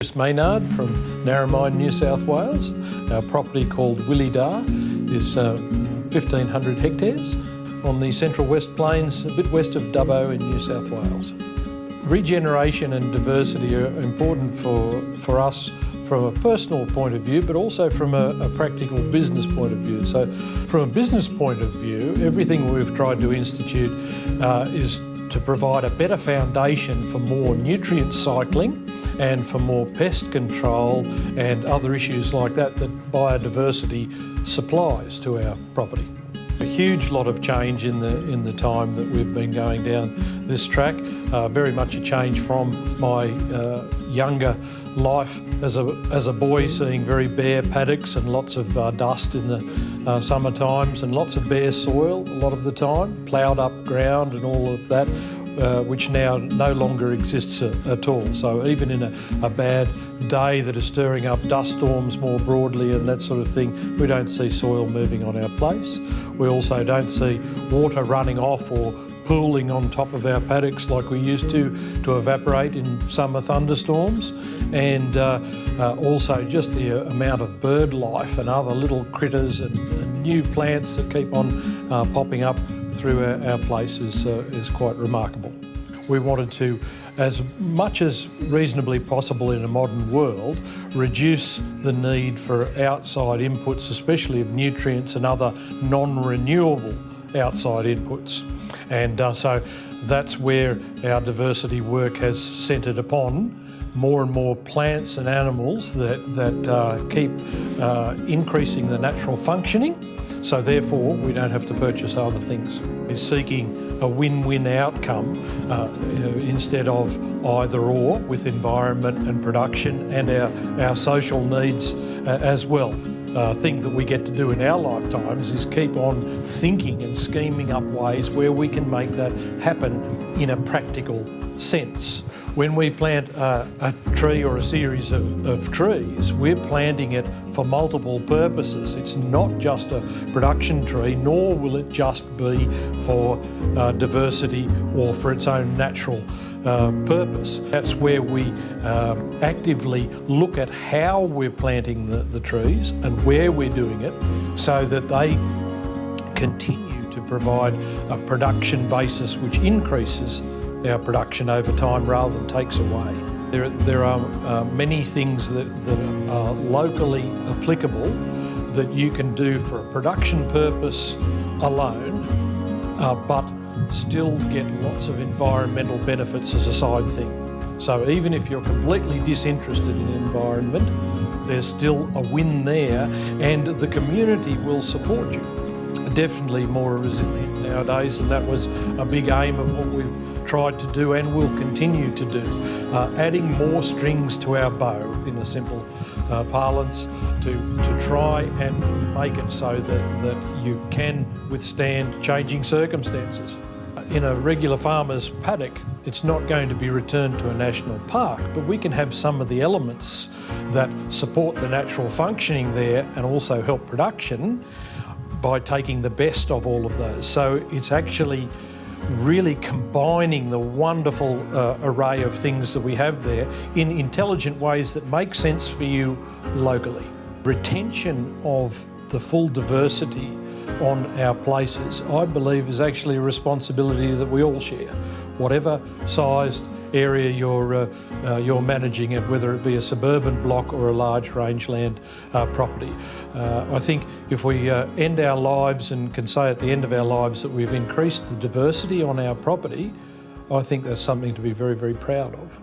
It's Maynard from Narromine, New South Wales. Our property called Willydar is 1,500 hectares on the Central West Plains, a bit west of Dubbo in New South Wales. Regeneration and diversity are important for us from a personal point of view, but also from a practical business point of view. So from a business point of view, everything we've tried to institute is to provide a better foundation for more nutrient cycling and for more pest control and other issues like that biodiversity supplies to our property. A huge lot of change in the time that we've been going down this track. Very much a change from my younger life as a boy, seeing very bare paddocks and lots of dust in the summer times and lots of bare soil a lot of the time, ploughed up ground and all of that, which now no longer exists at all. So even in a bad day that is stirring up dust storms more broadly and that sort of thing, we don't see soil moving on our place. We also don't see water running off or pooling on top of our paddocks like we used to evaporate in summer thunderstorms. And also just the amount of bird life and other little critters and new plants that keep on popping up through our place is quite remarkable. We wanted to, as much as reasonably possible in a modern world, reduce the need for outside inputs, especially of nutrients and other non-renewable outside inputs. And so that's where our diversity work has centred upon more and more plants and animals that keep increasing the natural functioning, so therefore we don't have to purchase other things. We're seeking a win-win outcome instead of either or, with environment and production and our social needs as well. Thing that we get to do in our lifetimes is keep on thinking and scheming up ways where we can make that happen in a practical sense. When we plant a tree or a series of trees, we're planting it for multiple purposes. It's not just a production tree, nor will it just be for diversity or for its own natural purpose. That's where we actively look at how we're planting the trees and where we're doing it, so that they continue to provide a production basis which increases our production over time rather than takes away. There are many things that are locally applicable that you can do for a production purpose alone, but still get lots of environmental benefits as a side thing. So even if you're completely disinterested in the environment, there's still a win there, and the community will support you. Definitely more resilient nowadays, and that was a big aim of what we've tried to do and will continue to do. Adding more strings to our bow, in a simple parlance, to try and make it so that you can withstand changing circumstances. In a regular farmer's paddock, it's not going to be returned to a national park, but we can have some of the elements that support the natural functioning there and also help production by taking the best of all of those. So it's actually really combining the wonderful array of things that we have there in intelligent ways that make sense for you locally. Retention of the full diversity on our places, I believe, is actually a responsibility that we all share. Whatever sized area you're managing it, whether it be a suburban block or a large rangeland property. I think if we end our lives and can say at the end of our lives that we've increased the diversity on our property, I think that's something to be very, very proud of.